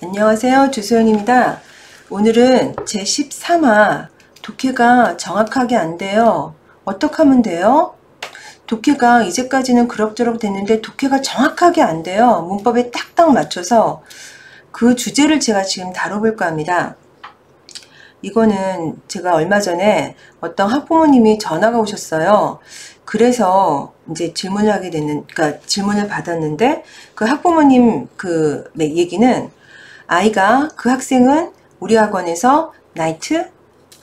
안녕하세요. 주소연입니다. 오늘은 제13화 독해가 정확하게 안 돼요. 어떻게 하면 돼요? 독해가 이제까지는 그럭저럭 됐는데 독해가 정확하게 안 돼요. 문법에 딱딱 맞춰서 그 주제를 제가 지금 다뤄볼까 합니다. 이거는 제가 얼마 전에 어떤 학부모님이 전화가 오셨어요. 그래서 이제 질문을 하게 됐는, 그러니까 질문을 받았는데 그 학부모님 그 얘기는 아이가 그 학생은 우리 학원에서 나이트,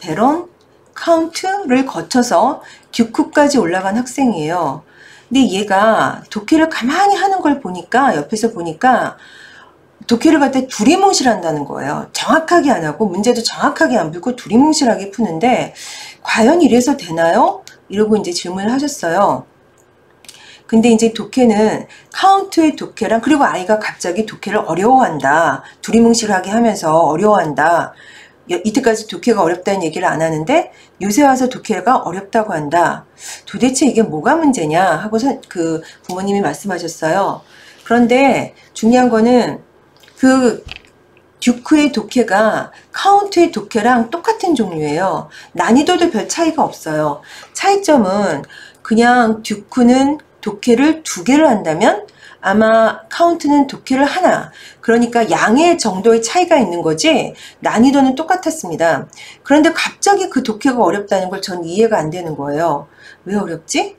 베론, 카운트를 거쳐서 듀크까지 올라간 학생이에요. 근데 얘가 독해를 가만히 하는 걸 보니까 옆에서 보니까 독해를 갖다 두리뭉실한다는 거예요. 정확하게 안 하고 문제도 정확하게 안 풀고 두리뭉실하게 푸는데 과연 이래서 되나요? 이러고 이제 질문을 하셨어요. 근데 이제 독해는 카운트의 독해랑 그리고 아이가 갑자기 독해를 어려워한다. 두리뭉실하게 하면서 어려워한다. 이때까지 독해가 어렵다는 얘기를 안 하는데 요새 와서 독해가 어렵다고 한다. 도대체 이게 뭐가 문제냐 하고서 그 부모님이 말씀하셨어요. 그런데 중요한 거는 그 듀크의 독해가 카운트의 독해랑 똑같은 종류예요. 난이도도 별 차이가 없어요. 차이점은 그냥 듀크는 독해를 2개를 한다면 아마 카운트는 독해를 하나. 그러니까 양의 정도의 차이가 있는 거지 난이도는 똑같았습니다. 그런데 갑자기 그 독해가 어렵다는 걸 전 이해가 안 되는 거예요. 왜 어렵지?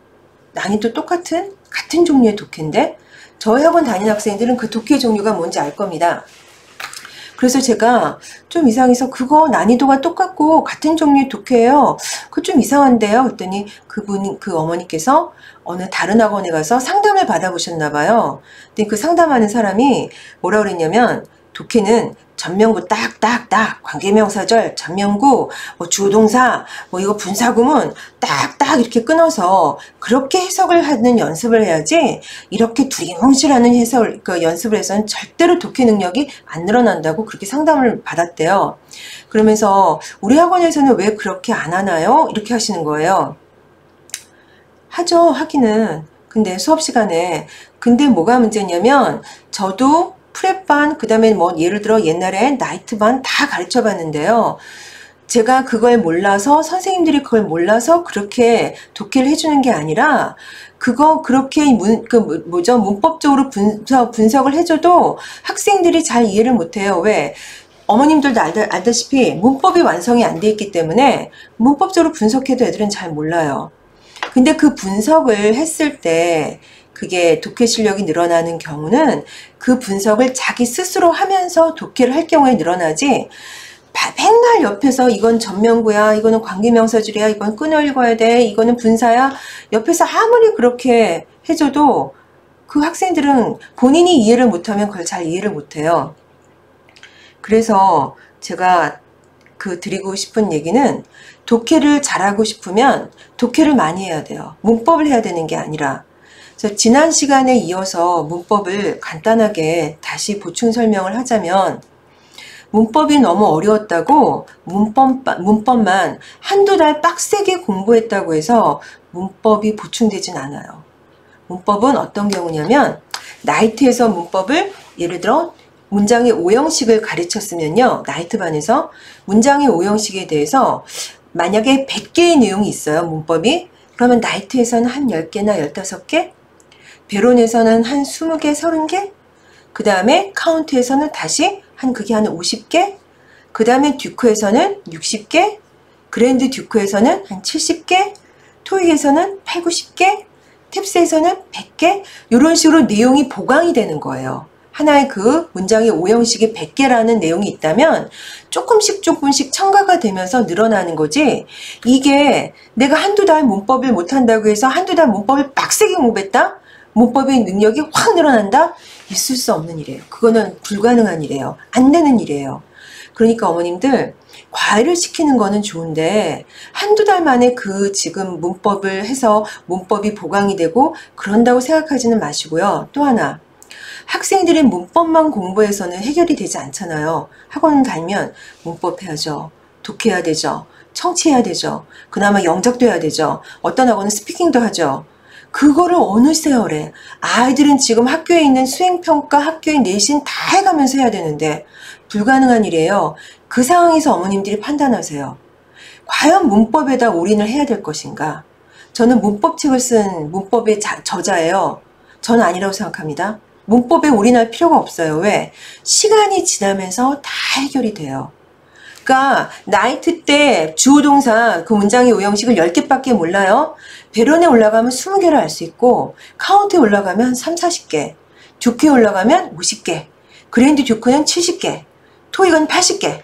난이도 같은 종류의 독해인데 저희 학원 다니는 학생들은 그 독해 종류가 뭔지 알 겁니다. 그래서 제가 좀 이상해서 그거 난이도가 똑같고 같은 종류의 독해예요. 그거 좀 이상한데요. 그랬더니 그 어머니께서 어느 다른 학원에 가서 상담을 받아보셨나 봐요. 근데 그 상담하는 사람이 뭐라 그랬냐면 독해는 전명구 딱딱딱 관계명사절 전명구 뭐 주동사 뭐 이거 분사구문 딱딱 이렇게 끊어서 그렇게 해석을 하는 연습을 해야지 이렇게 두리뭉실하는 해석을 연습을 해서는 절대로 독해 능력이 안 늘어난다고 그렇게 상담을 받았대요. 그러면서 우리 학원에서는 왜 그렇게 안 하나요? 이렇게 하시는 거예요. 하죠, 하기는. 근데 수업 시간에 근데 뭐가 문제냐면 저도 프랩반 그 다음에 뭐 예를 들어 옛날에 나이트반 다 가르쳐 봤는데요. 제가 그걸 몰라서 선생님들이 그걸 몰라서 그렇게 독해를 해주는 게 아니라 그거 그렇게 문법적으로 분석을 해줘도 학생들이 잘 이해를 못해요. 왜? 어머님들도 알다시피 문법이 완성이 안 돼 있기 때문에 문법적으로 분석해도 애들은 잘 몰라요. 근데 그 분석을 했을 때 그게 독해 실력이 늘어나는 경우는 그 분석을 자기 스스로 하면서 독해를 할 경우에 늘어나지 맨날 옆에서 이건 전명구야, 이거는 관계명사줄이야, 이건 끊어 읽어야 돼, 이거는 분사야 옆에서 아무리 그렇게 해줘도 그 학생들은 본인이 이해를 못하면 그걸 잘 이해를 못해요. 그래서 제가 드리고 싶은 얘기는 독해를 잘하고 싶으면 독해를 많이 해야 돼요. 문법을 해야 되는 게 아니라. 그래서 지난 시간에 이어서 문법을 간단하게 다시 보충 설명을 하자면 문법이 너무 어려웠다고 문법만 한두 달 빡세게 공부했다고 해서 문법이 보충되진 않아요. 문법은 어떤 경우냐면 나이트에서 문법을 예를 들어 문장의 5형식을 가르쳤으면요. 나이트반에서 문장의 5형식에 대해서 만약에 100개의 내용이 있어요. 문법이. 그러면 나이트에서는 한 10개나 15개, 베론에서는 한 20개, 30개, 그 다음에 카운트에서는 다시 그게 한 50개, 그 다음에 듀크에서는 60개, 그랜드 듀크에서는 한 70개, 토익에서는 8, 90개, 탭스에서는 100개, 이런 식으로 내용이 보강이 되는 거예요. 하나의 그 문장의 5형식이 100개라는 내용이 있다면 조금씩 첨가가 되면서 늘어나는 거지, 이게 내가 한두 달 문법을 못한다고 해서 한두 달 문법을 빡세게 공부했다? 문법의 능력이 확 늘어난다? 있을 수 없는 일이에요. 그거는 불가능한 일이에요. 안 되는 일이에요. 그러니까 어머님들 과외를 시키는 거는 좋은데 한두 달 만에 지금 문법을 해서 문법이 보강이 되고 그런다고 생각하지는 마시고요. 또 하나, 학생들이 문법만 공부해서는 해결이 되지 않잖아요. 학원 가면 문법 해야죠. 독해야 되죠. 청취해야 되죠. 그나마 영작도 해야 되죠. 어떤 학원은 스피킹도 하죠. 그거를 어느 세월에 아이들은 지금 학교에 있는 수행평가, 학교의 내신 다 해가면서 해야 되는데 불가능한 일이에요. 그 상황에서 어머님들이 판단하세요. 과연 문법에다 올인을 해야 될 것인가? 저는 문법책을 쓴 문법의 저자예요. 저는 아니라고 생각합니다. 문법에 올인할 필요가 없어요. 왜? 시간이 지나면서 다 해결이 돼요. 그러니까 나이트 때 주어동사 그 문장의 오형식을 10개밖에 몰라요. 배론에 올라가면 20개를 알 수 있고 카운트에 올라가면 3, 40개, 듀크에 올라가면 50개, 그랜드 듀크는 70개, 토익은 80개,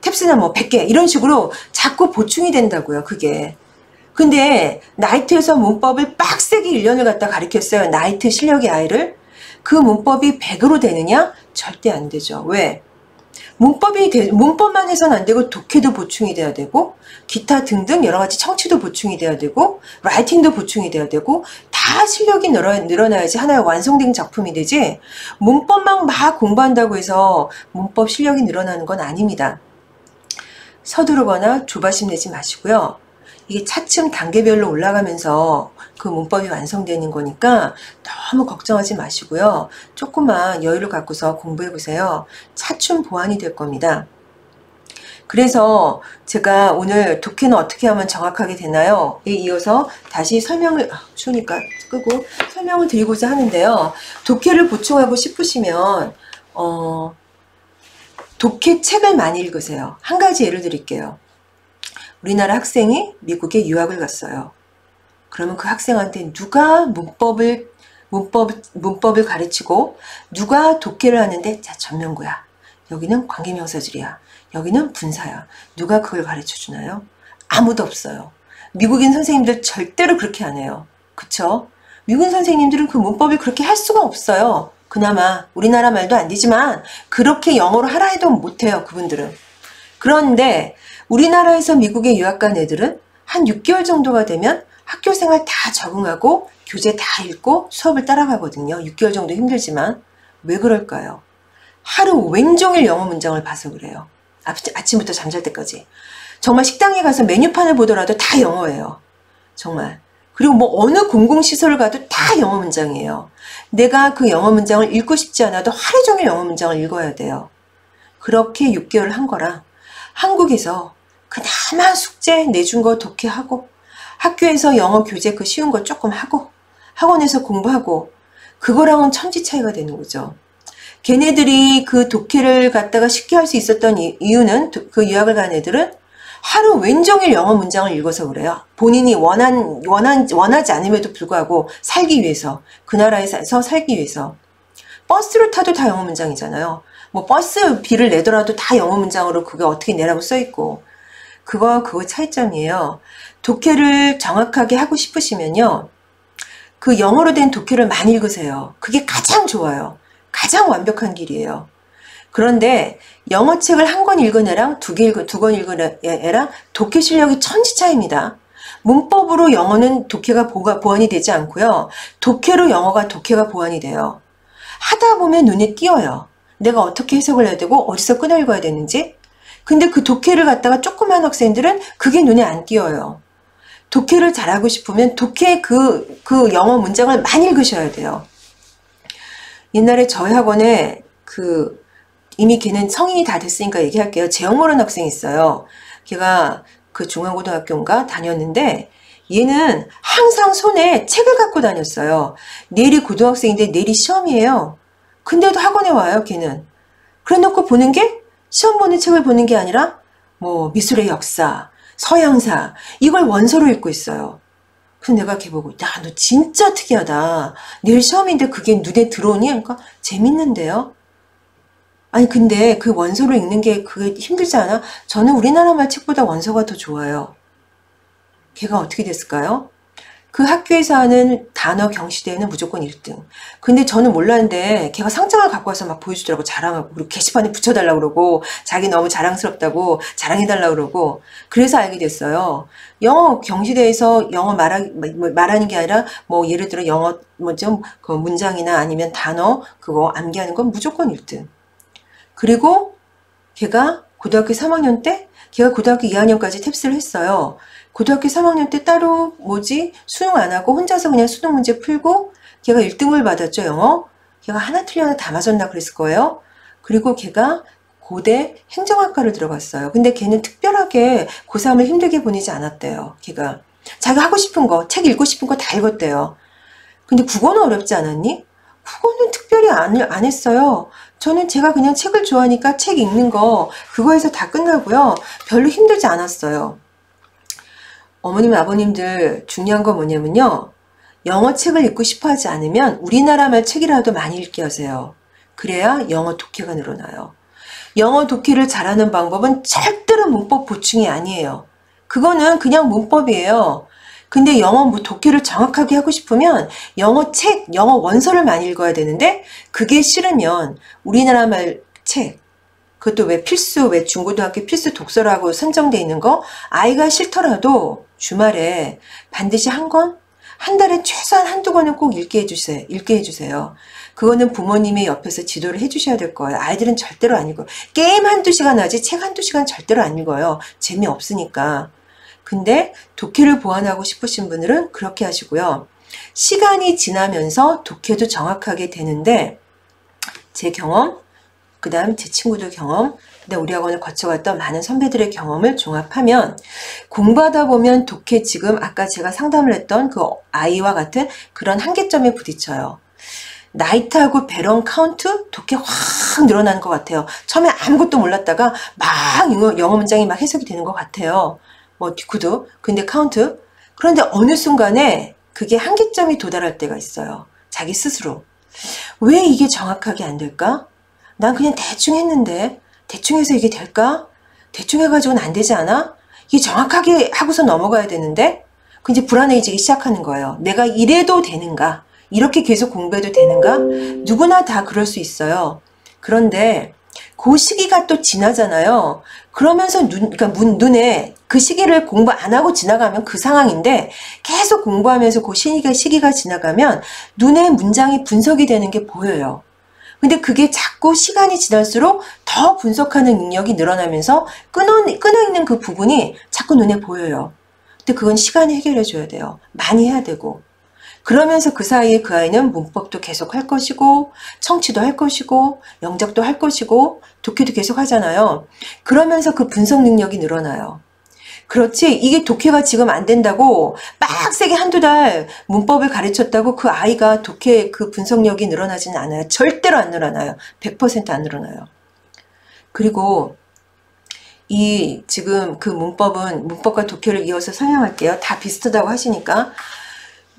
탭스는 뭐 100개 이런 식으로 자꾸 보충이 된다고요. 그게. 근데 나이트에서 문법을 빡세게 1년을 갖다 가르쳤어요. 나이트 실력의 아이를. 그 문법이 100으로 되느냐? 절대 안 되죠. 왜? 문법만 해서는 안 되고 독해도 보충이 돼야 되고 기타 등등 여러 가지 청취도 보충이 돼야 되고 라이팅도 보충이 돼야 되고 다 실력이 늘어나야지 하나의 완성된 작품이 되지 문법만 막 공부한다고 해서 문법 실력이 늘어나는 건 아닙니다. 서두르거나 조바심 내지 마시고요. 이게 차츰 단계별로 올라가면서 그 문법이 완성되는 거니까 너무 걱정하지 마시고요. 조금만 여유를 갖고서 공부해 보세요. 차츰 보완이 될 겁니다. 그래서 제가 오늘 독해는 어떻게 하면 정확하게 되나요? 에 이어서 다시 설명을 추우니까 끄고 설명을 드리고자 하는데요. 독해를 보충하고 싶으시면 독해 책을 많이 읽으세요. 한 가지 예를 드릴게요. 우리나라 학생이 미국에 유학을 갔어요. 그러면 그 학생한테 누가 문법을 가르치고 누가 독해를 하는데 자 전명구야. 여기는 관계명사절이야. 여기는 분사야. 누가 그걸 가르쳐 주나요? 아무도 없어요. 미국인 선생님들 절대로 그렇게 안 해요. 그쵸? 미국인 선생님들은 그 문법을 그렇게 할 수가 없어요. 그나마 우리나라 말도 안 되지만 그렇게 영어로 하라 해도 못해요. 그분들은. 그런데 우리나라에서 미국에 유학 간 애들은 한 6개월 정도가 되면 학교 생활 다 적응하고 교재 다 읽고 수업을 따라가거든요. 6개월 정도 힘들지만. 왜 그럴까요? 하루 왼종일 영어 문장을 봐서 그래요. 아침부터 잠잘 때까지. 정말 식당에 가서 메뉴판을 보더라도 다 영어예요. 정말. 그리고 뭐 어느 공공시설을 가도 다 영어 문장이에요. 내가 그 영어 문장을 읽고 싶지 않아도 하루 종일 영어 문장을 읽어야 돼요. 그렇게 6개월 한 거라 한국에서 그나마 숙제 내준 거 독해하고 학교에서 영어 교재 그 쉬운 거 조금 하고 학원에서 공부하고 그거랑은 천지 차이가 되는 거죠. 걔네들이 그 독해를 갖다가 쉽게 할 수 있었던 이유는 그 유학을 간 애들은 하루 왼종일 영어 문장을 읽어서 그래요. 본인이 원하지 않음에도 불구하고 살기 위해서 그 나라에서 살기 위해서 버스를 타도 다 영어 문장이잖아요. 뭐 버스비를 내더라도 다 영어 문장으로 그게 어떻게 내라고 써있고 그거 차이점이에요. 독해를 정확하게 하고 싶으시면요. 그 영어로 된 독해를 많이 읽으세요. 그게 가장 좋아요. 가장 완벽한 길이에요. 그런데 영어책을 한 권 읽은 애랑 두 권 읽은 애랑 독해 실력이 천지 차이입니다. 문법으로 영어는 독해가 보완이 되지 않고요. 독해로 독해가 보완이 돼요. 하다 보면 눈에 띄어요. 내가 어떻게 해석을 해야 되고 어디서 끊어 읽어야 되는지. 근데 그 독해를 갖다가 조그만 학생들은 그게 눈에 안 띄어요. 독해를 잘하고 싶으면 독해 그 영어 문장을 많이 읽으셔야 돼요. 옛날에 저희 학원에 이미 걔는 성인이 다 됐으니까 얘기할게요. 재영모라는 학생이 있어요. 걔가 그 중앙고등학교인가 다녔는데 얘는 항상 손에 책을 갖고 다녔어요. 내일이 고등학생인데 내일이 시험이에요. 근데도 학원에 와요, 걔는. 그래 놓고 보는 게 시험 보는 책을 보는 게 아니라 뭐 미술의 역사, 서양사 이걸 원서로 읽고 있어요. 그래서 내가 걔 보고 야, 너 진짜 특이하다. 내일 시험인데 그게 눈에 들어오니? 그러니까 재밌는데요. 아니 근데 그 원서로 읽는 게 그게 힘들지 않아? 저는 우리나라 말 책보다 원서가 더 좋아요. 걔가 어떻게 됐을까요? 그 학교에서 하는 단어 경시대회는 무조건 1등. 근데 저는 몰랐는데 걔가 상장을 갖고 와서 막 보여주더라고. 자랑하고 그리고 게시판에 붙여달라고 그러고 자기 너무 자랑스럽다고 자랑해달라고 그러고 그래서 알게 됐어요. 영어 경시대회에서 영어 말하는 게 아니라 뭐 예를 들어 영어 그 문장이나 아니면 단어 그거 암기하는 건 무조건 1등. 그리고 걔가 고등학교 3학년 때 걔가 고등학교 2학년까지 탭스를 했어요. 고등학교 3학년 때 따로 수능 안 하고 혼자서 그냥 수능 문제 풀고 걔가 1등을 받았죠, 영어. 걔가 하나 틀렸나 다 맞았나 그랬을 거예요. 그리고 걔가 고대 행정학과를 들어갔어요. 근데 걔는 특별하게 고3을 힘들게 보내지 않았대요. 걔가 자기가 하고 싶은 거, 책 읽고 싶은 거 다 읽었대요. 근데 국어는 어렵지 않았니? 국어는 특별히 안 했어요. 저는 제가 그냥 책을 좋아하니까 책 읽는 거 그거에서 다 끝나고요. 별로 힘들지 않았어요. 어머님, 아버님들 중요한 건 뭐냐면요. 영어 책을 읽고 싶어 하지 않으면 우리나라 말 책이라도 많이 읽게 하세요. 그래야 영어 독해가 늘어나요. 영어 독해를 잘하는 방법은 절대로 문법 보충이 아니에요. 그거는 그냥 문법이에요. 근데 영어 독해를 정확하게 하고 싶으면 영어 책, 영어 원서를 많이 읽어야 되는데 그게 싫으면 우리나라 말 책, 그것도 왜 중고등학교 필수 독서라고 선정돼 있는 거 아이가 싫더라도 주말에 반드시 한 달에 최소한 한두 권은 꼭 읽게 해주세요. 그거는 부모님의 옆에서 지도를 해주셔야 될 거예요. 아이들은 절대로 안 읽어요. 게임 한두 시간 하지 책 한두 시간 절대로 안 읽어요. 재미없으니까. 근데 독해를 보완하고 싶으신 분들은 그렇게 하시고요. 시간이 지나면서 독해도 정확하게 되는데 제 경험, 그 다음 제 친구들 경험, 근데 우리 학원을 거쳐갔던 많은 선배들의 경험을 종합하면 공부하다 보면 독해 지금 아까 제가 상담을 했던 그 아이와 같은 그런 한계점에 부딪혀요. 나이트하고 배런 카운트 독해 확 늘어나는 것 같아요. 처음에 아무것도 몰랐다가 막 영어 문장이 막 해석이 되는 것 같아요. 디코드, 근데 카운트. 그런데 어느 순간에 그게 한계점이 도달할 때가 있어요. 자기 스스로. 왜 이게 정확하게 안 될까? 난 그냥 대충 했는데 대충 해서 이게 될까? 대충 해가지고는 안 되지 않아? 이게 정확하게 하고서 넘어가야 되는데 그 이제 불안해지기 시작하는 거예요. 내가 이래도 되는가? 이렇게 계속 공부해도 되는가? 누구나 다 그럴 수 있어요. 그런데 그 시기가 또 지나잖아요. 그러면서 눈에 그 시기를 공부 안 하고 지나가면 그 상황인데 계속 공부하면서 그 시기가 지나가면 눈에 문장이 분석이 되는 게 보여요. 근데 그게 자꾸 시간이 지날수록 더 분석하는 능력이 늘어나면서 끊어있는 그 부분이 자꾸 눈에 보여요. 근데 그건 시간이 해결해 줘야 돼요. 많이 해야 되고. 그러면서 그 사이에 그 아이는 문법도 계속 할 것이고 청취도 할 것이고 영작도 할 것이고 독해도 계속 하잖아요. 그러면서 그 분석 능력이 늘어나요. 그렇지 이게 독해가 지금 안 된다고 빡세게 한두 달 문법을 가르쳤다고 그 아이가 독해 그 분석력이 늘어나지는 않아요. 절대로 안 늘어나요. 100% 안 늘어나요. 그리고 지금 그 문법과 독해를 이어서 설명할게요. 다 비슷하다고 하시니까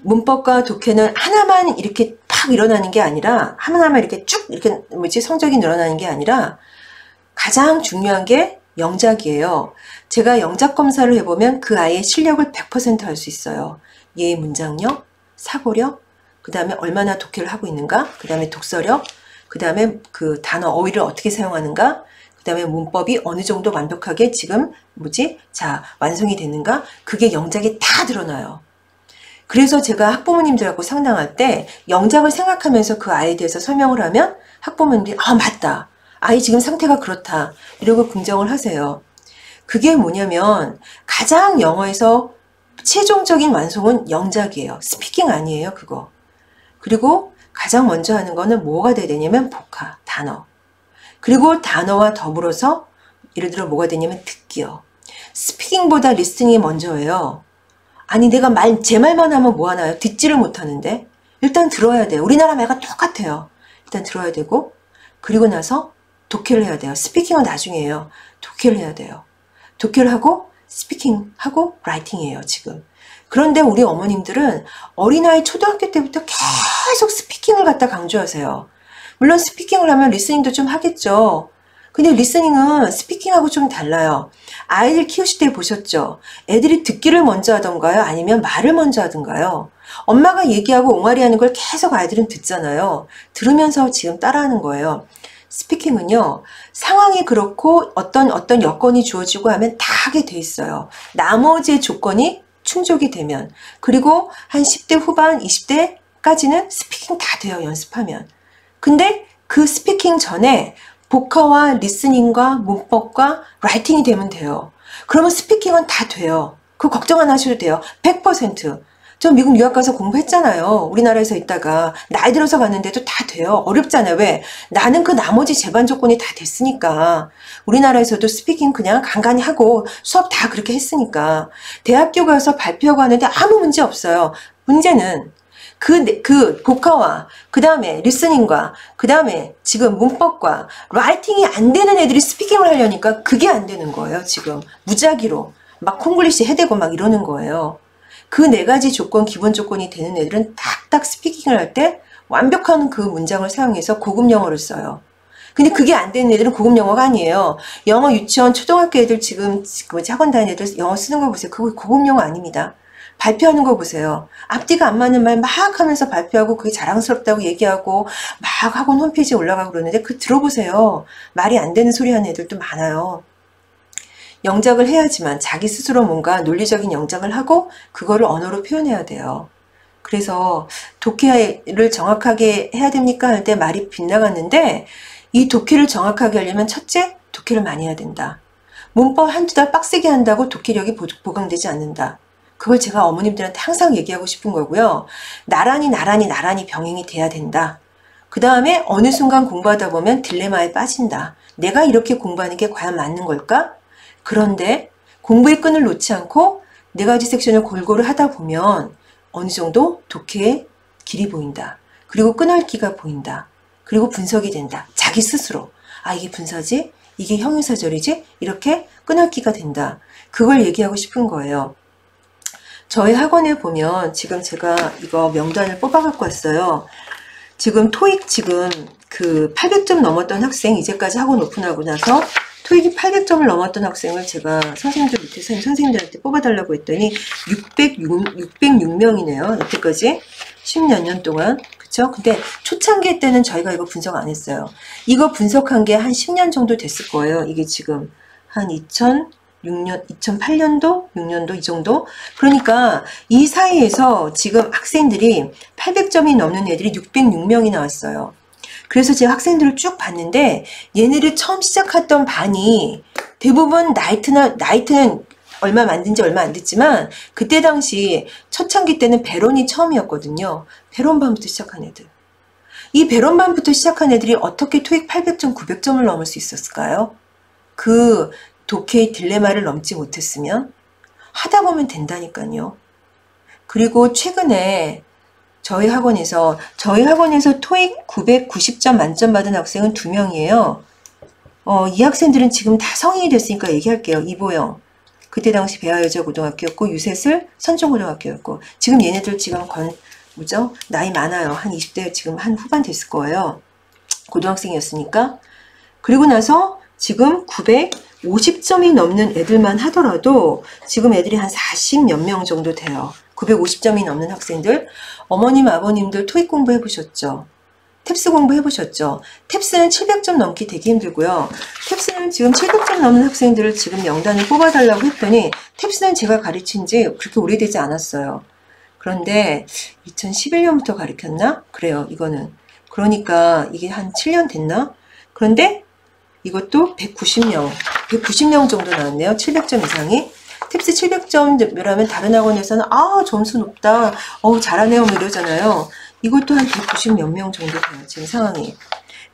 문법과 독해는 하나만 이렇게 팍 일어나는 게 아니라 하나만 이렇게 쭉 이렇게 성적이 늘어나는 게 아니라 가장 중요한 게 영작이에요. 제가 영작 검사를 해보면 그 아이의 실력을 100% 알 수 있어요. 얘의 문장력, 사고력, 그 다음에 얼마나 독해를 하고 있는가, 그 다음에 독서력, 그 다음에 그 단어 어휘를 어떻게 사용하는가, 그 다음에 문법이 어느 정도 완벽하게 지금 완성이 됐는가, 그게 영작에 다 드러나요. 그래서 제가 학부모님들하고 상담할 때 영작을 생각하면서 그 아이에 대해서 설명을 하면 학부모님들이 맞다. 아이 지금 상태가 그렇다. 이러고 긍정을 하세요. 그게 뭐냐면 가장 영어에서 최종적인 완성은 영작이에요. 스피킹 아니에요. 그거. 그리고 가장 먼저 하는 거는 뭐가 돼야 되냐면 복화, 단어. 그리고 단어와 더불어서 예를 들어 뭐가 되냐면 듣기요. 스피킹보다 리스닝이 먼저예요. 아니 내가 제 말만 하면 뭐하나요? 듣지를 못하는데 일단 들어야 돼요. 우리나라 말과 똑같아요. 일단 들어야 되고 그리고 나서 독해를 해야 돼요. 스피킹은 나중이에요. 독해를 해야 돼요. 독해를 하고 스피킹하고 라이팅이에요. 지금. 그런데 우리 어머님들은 어린아이 초등학교 때부터 계속 스피킹을 갖다 강조하세요. 물론 스피킹을 하면 리스닝도 좀 하겠죠. 근데 리스닝은 스피킹하고 좀 달라요. 아이들 키우실 때 보셨죠? 애들이 듣기를 먼저 하던가요? 아니면 말을 먼저 하던가요? 엄마가 얘기하고 옹알이 하는 걸 계속 아이들은 듣잖아요. 들으면서 지금 따라하는 거예요. 스피킹은요. 상황이 그렇고 어떤 여건이 주어지고 하면 다 하게 돼 있어요. 나머지의 조건이 충족이 되면. 그리고 한 10대 후반, 20대까지는 스피킹 다 돼요. 연습하면. 근데 그 스피킹 전에 복화와 리스닝과 문법과 라이팅이 되면 돼요. 그러면 스피킹은 다 돼요. 그 걱정 안 하셔도 돼요. 100%. 저 미국 유학 가서 공부했잖아요. 우리나라에서 있다가 나이 들어서 갔는데도 다 돼요. 어렵잖아요. 왜? 나는 그 나머지 제반 조건이 다 됐으니까. 우리나라에서도 스피킹 그냥 간간히 하고 수업 다 그렇게 했으니까. 대학교 가서 발표하고 하는데 아무 문제 없어요. 문제는 그 복화와 그 다음에 리스닝과 그 다음에 지금 문법과 라이팅이 안 되는 애들이 스피킹을 하려니까 그게 안 되는 거예요. 지금 무작위로 막 콩글리시 해대고 막 이러는 거예요. 그 네 가지 조건, 기본 조건이 되는 애들은 딱딱 스피킹을 할 때 완벽한 그 문장을 사용해서 고급 영어를 써요. 근데 그게 안 되는 애들은 고급 영어가 아니에요. 영어 유치원, 초등학교 애들 지금 학원 다니는 애들 영어 쓰는 거 보세요. 그거 고급 영어 아닙니다. 발표하는 거 보세요. 앞뒤가 안 맞는 말 막 하면서 발표하고 그게 자랑스럽다고 얘기하고 막 학원 홈페이지에 올라가고 그러는데 그 들어보세요. 말이 안 되는 소리 하는 애들도 많아요. 영작을 해야지만 자기 스스로 뭔가 논리적인 영작을 하고 그거를 언어로 표현해야 돼요. 그래서 독해를 정확하게 해야 됩니까? 할 때 말이 빗나갔는데 이 독해를 정확하게 하려면 첫째, 독해를 많이 해야 된다. 문법 한두 달 빡세게 한다고 독해력이 보강되지 않는다. 그걸 제가 어머님들한테 항상 얘기하고 싶은 거고요. 나란히 병행이 돼야 된다. 그 다음에 어느 순간 공부하다 보면 딜레마에 빠진다. 내가 이렇게 공부하는 게 과연 맞는 걸까? 그런데 공부의 끈을 놓지 않고 네 가지 섹션을 골고루 하다 보면 어느 정도 독해의 길이 보인다. 그리고 끈알기가 보인다. 그리고 분석이 된다. 자기 스스로. 아, 이게 분사지? 이게 형용사절이지? 이렇게 끈알기가 된다. 그걸 얘기하고 싶은 거예요. 저희 학원에 보면 지금 제가 이거 명단을 뽑아 갖고 왔어요. 지금 토익 지금 그 800점 넘었던 학생 이제까지 학원 오픈하고 나서 토익이 800점을 넘었던 학생을 제가 선생님들 밑에 선생님들한테 뽑아달라고 했더니 606명이네요. 여태까지 10몇 년 동안. 그쵸? 근데 초창기 때는 저희가 이거 분석 안 했어요. 이거 분석한 게 한 10년 정도 됐을 거예요. 이게 지금 한 2008년도, 6년도 이 정도? 그러니까 이 사이에서 지금 학생들이 800점이 넘는 애들이 606명이 나왔어요. 그래서 제가 학생들을 쭉 봤는데 얘네를 처음 시작했던 반이 대부분 나이트는 얼마 만든 지 얼마 안 됐지만 그때 당시 초창기 때는 배론이 처음이었거든요. 배론반부터 시작한 애들. 이 배론반부터 시작한 애들이 어떻게 토익 800점, 900점을 넘을 수 있었을까요? 그 독해의 딜레마를 넘지 못했으면 하다 보면 된다니까요. 그리고 최근에 저희 학원에서 토익 990점 만점 받은 학생은 2명이에요. 이 학생들은 지금 다 성인이 됐으니까 얘기할게요. 이보영. 그때 당시 배아여자고등학교였고 유셋을 선종고등학교였고 지금 얘네들 지금 나이 많아요. 한 20대 지금 한 후반 됐을 거예요. 고등학생이었으니까. 그리고 나서 지금 950점이 넘는 애들만 하더라도 지금 애들이 한 40몇 명 정도 돼요. 950점이 넘는 학생들. 어머님, 아버님들 토익 공부 해보셨죠? 탭스 공부 해보셨죠? 탭스는 700점 넘기 되게 힘들고요. 탭스는 지금 700점 넘는 학생들을 지금 명단을 뽑아달라고 했더니 탭스는 제가 가르친 지 그렇게 오래되지 않았어요. 그런데 2011년부터 가르쳤나? 그래요, 이거는. 그러니까 이게 한 7년 됐나? 그런데 이것도 190명 정도 나왔네요. 700점 이상이. 탭스 700점이라면 다른 학원에서는 점수 높다. 잘하네요. 뭐 이러잖아요. 이것도 한 190 몇 명 정도 돼요. 지금 상황이.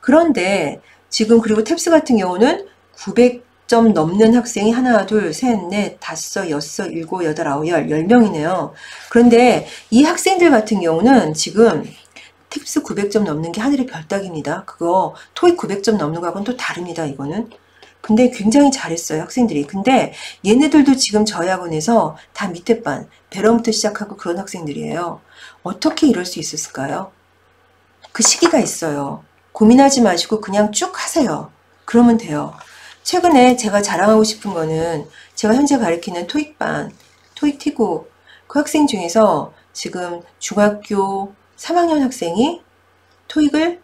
그런데 지금 그리고 탭스 같은 경우는 900점 넘는 학생이 하나, 둘, 셋, 넷, 다섯, 여섯, 일곱, 여덟, 아홉, 10명이네요. 그런데 이 학생들 같은 경우는 지금 탭스 900점 넘는 게 하늘의 별따기입니다. 그거 토익 900점 넘는 거하고는 또 다릅니다. 이거는. 근데 굉장히 잘했어요. 학생들이. 근데 얘네들도 지금 저희 학원에서 다 밑에 반, 배럼부터 시작하고 그런 학생들이에요. 어떻게 이럴 수 있었을까요? 그 시기가 있어요. 고민하지 마시고 그냥 쭉 하세요. 그러면 돼요. 최근에 제가 자랑하고 싶은 거는 제가 현재 가르치는 토익반, 토익 T9 그 학생 중에서 지금 중학교 3학년 학생이 토익을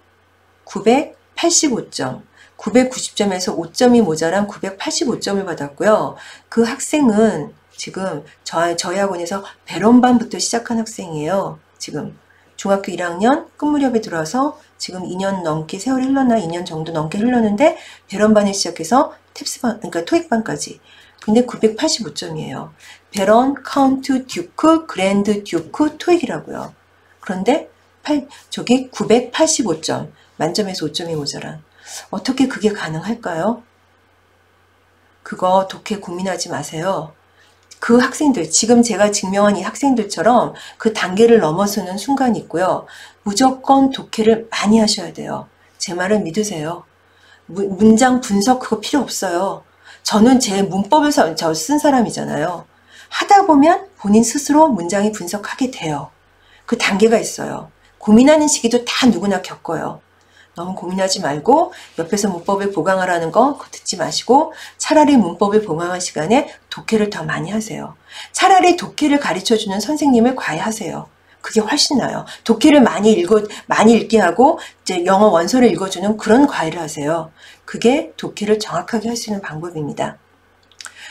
985점, 990점에서 5점이 모자란 985점을 받았고요. 그 학생은 지금 저희 학원에서 배론반부터 시작한 학생이에요. 지금 중학교 1학년 끝 무렵에 들어와서 지금 2년 넘게 세월이 흘렀나? 2년 정도 넘게 흘렀는데 배런반을 시작해서 탭스반, 그러니까 토익반까지. 근데 985점이에요. 배런, 카운트, 듀크, 그랜드 듀크, 토익이라고요. 그런데 저기 985점, 만점에서 5점이 모자란. 어떻게 그게 가능할까요? 그거 독해 고민하지 마세요. 그 학생들, 지금 제가 증명한 이 학생들처럼 그 단계를 넘어서는 순간이 있고요. 무조건 독해를 많이 하셔야 돼요. 제 말을 믿으세요. 문장 분석 그거 필요 없어요. 저는 제 문법을 쓴 사람이잖아요. 하다 보면 본인 스스로 문장이 분석하게 돼요. 그 단계가 있어요. 고민하는 시기도 다 누구나 겪어요. 너무 고민하지 말고 옆에서 문법을 보강하라는 거 그거 듣지 마시고 차라리 문법을 보강할 시간에 독해를 더 많이 하세요. 차라리 독해를 가르쳐주는 선생님을 과외하세요. 그게 훨씬 나아요. 독해를 많이 읽게 하고 이제 영어 원서를 읽어주는 그런 과외를 하세요. 그게 독해를 정확하게 할 수 있는 방법입니다.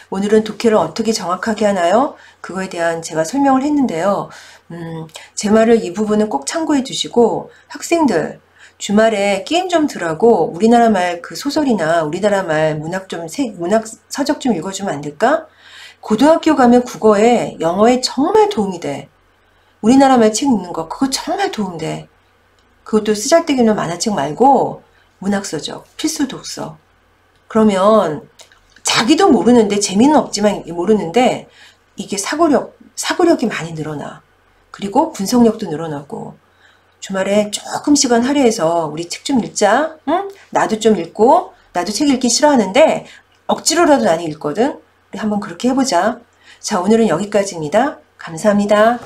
오늘은 독해를 어떻게 정확하게 하나요? 그거에 대한 제가 설명을 했는데요. 제 말을 이 부분은 꼭 참고해 주시고 학생들 주말에 게임 좀 들하고 우리나라 말 그 소설이나 우리나라 말 문학 서적 좀 읽어주면 안 될까? 고등학교 가면 국어에 영어에 정말 도움이 돼. 우리나라 말 책 읽는 거 그거 정말 도움돼. 그것도 쓰잘데기 없는 만화책 말고 문학서적, 필수 독서. 그러면 자기도 모르는데 재미는 없지만 모르는데 이게 사고력이 많이 늘어나. 그리고 분석력도 늘어나고 주말에 조금 시간 할애해서 우리 책 좀 읽자. 응? 나도 좀 읽고 나도 책 읽기 싫어하는데 억지로라도 나는 읽거든. 우리 한번 그렇게 해보자. 자, 오늘은 여기까지입니다. 감사합니다.